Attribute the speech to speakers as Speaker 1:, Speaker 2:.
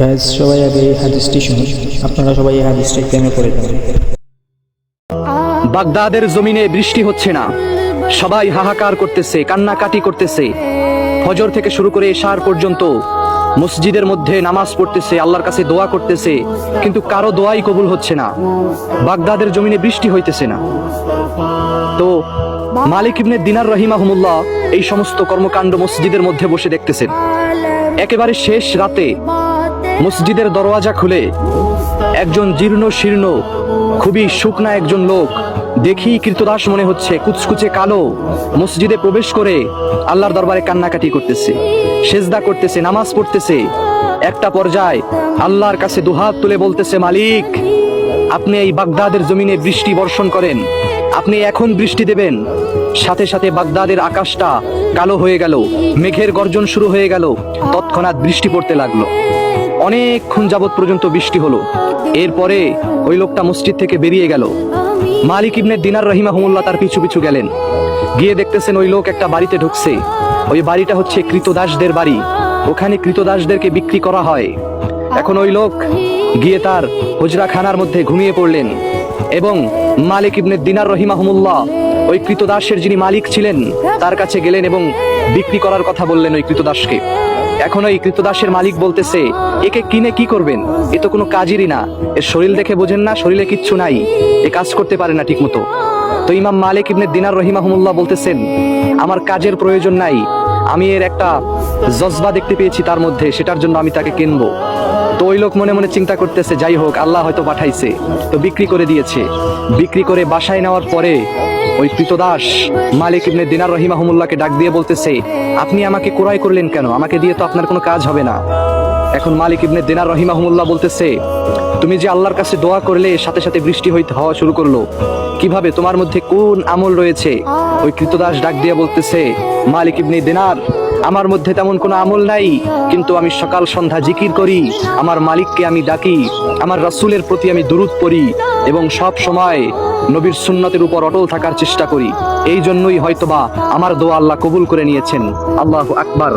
Speaker 1: সবাই আগে এই হাদিসটি শুনুন। আপনারা সবাই এই হাদিসটি প্রেমে পড়ে যাবেন।
Speaker 2: বাগদাদের জমিনে বৃষ্টি হচ্ছে না, সবাই হাহাকার করতেছে, কান্নাকাটি করতেছে। ফজর থেকে শুরু করে এশার পর্যন্ত মসজিদের মধ্যে নামাজ পড়তেছে, আল্লাহর কাছে দোয়া করতেছে, কিন্তু কারো দোয়াই কবুল হচ্ছে না। বাগদাদের জমিনে বৃষ্টি হইতেছে না। তো মালিক ইবনে দিনার রাহিমাহুমুল্লাহ এই সমস্ত কর্মকাণ্ড মসজিদের মধ্যে বসে দেখতেছেন। একেবারে শেষ রাতে মসজিদের দরওয়াজা খুলে একজন জীর্ণ শীর্ণ, খুবই শুকনা একজন লোক, দেখি কৃতদাস মনে হচ্ছে, কুচকুচে কালো, মসজিদে প্রবেশ করে আল্লাহর দরবারে কান্নাকাটি করতেছে, সেজদা করতেছে, নামাজ পড়তেছে। একটা পর্যায়ে আল্লাহর কাছে দুহাত তুলে বলতেছে, মালিক, আপনি এই বাগদাদের জমিনে বৃষ্টি বর্ষণ করেন, আপনি এখন বৃষ্টি দেবেন। সাথে সাথে বাগদাদের আকাশটা কালো হয়ে গেল, মেঘের গর্জন শুরু হয়ে গেল, তৎক্ষণাৎ বৃষ্টি পড়তে লাগলো। অনেকক্ষণ যাবৎ পর্যন্ত বৃষ্টি হলো। এরপরে ওই লোকটা মসজিদ থেকে বেরিয়ে গেল। মালিক ইবনে দিনার রাহিমাহুমুল্লাহ তার পিছু পিছু গেলেন। গিয়ে দেখতেছেন ওই লোক একটা বাড়িতে ঢুকছে। ওই বাড়িটা হচ্ছে কৃতদাসদের বাড়ি, ওখানে কৃতদাসদেরকে বিক্রি করা হয়। এখন ওই লোক গিয়ে তার হুজরাখানার মধ্যে ঘুমিয়ে পড়লেন এবং মালিক ইবনে দিনার রাহিমাহুমুল্লাহ ওই কৃতদাসের যিনি মালিক ছিলেন তার কাছে গেলেন এবং বিক্রি করার কথা বললেন ওই কৃতদাসকে। এখন ওই কৃতদাসের মালিক বলতেছে, একে কিনে কি করবেন, এ তো কোনো কাজেরই না, এর শরীর দেখে বোঝেন না, শরীরে কিচ্ছু নাই, এ কাজ করতে পারে না ঠিক মতো। তো ইমাম মালিক ইবনে দিনার রাহিমাহুমুল্লাহ বলতেছেন, আমার কাজের প্রয়োজন নাই, আমি এর একটা জজবা দেখতে পেয়েছি তার মধ্যে, সেটার জন্য আমি তাকে কিনবো। তো ওই লোক মনে মনে চিন্তা করতেছে, যাই হোক, আল্লাহ হয়তো পাঠাইছে, তো বিক্রি করে দিয়েছে। বিক্রি করে বাসায় নেওয়ার পরে ওই কৃতদাস মালিক ইবনে দিনার রাহিমাহুমুল্লাহকে ডাক দিয়ে বলতেছে, আপনি আমাকে ক্রয় করলেন কেন, আমাকে দিয়ে তো আপনার কোনো কাজ হবে না। এখন মালিক ইবনে দিনার রাহিমাহুমুল্লাহ বলতেছে, তুমি যে আল্লাহর কাছে দোয়া করলে সাথে সাথে বৃষ্টি হওয়া শুরু করলো, কিভাবে, তোমার মধ্যে কোন আমল রয়েছে? ওই কৃতদাস ডাক দিয়ে বলতেছে, মালিক ইবনে দিনার, আমার মধ্যে তেমন কোনো আমল নাই, কিন্তু আমি সকাল সন্ধ্যা জিকির করি, আমার মালিককে আমি ডাকি, আমার রাসূলের প্রতি আমি দুরূদ পড়ি এবং সব সময় নবীর সুন্নতের উপর অটল থাকার চেষ্টা করি। এই জন্যই হয়তোবা আমার দোয়া আল্লাহ কবুল করে নিয়েছেন। আল্লাহু আকবার।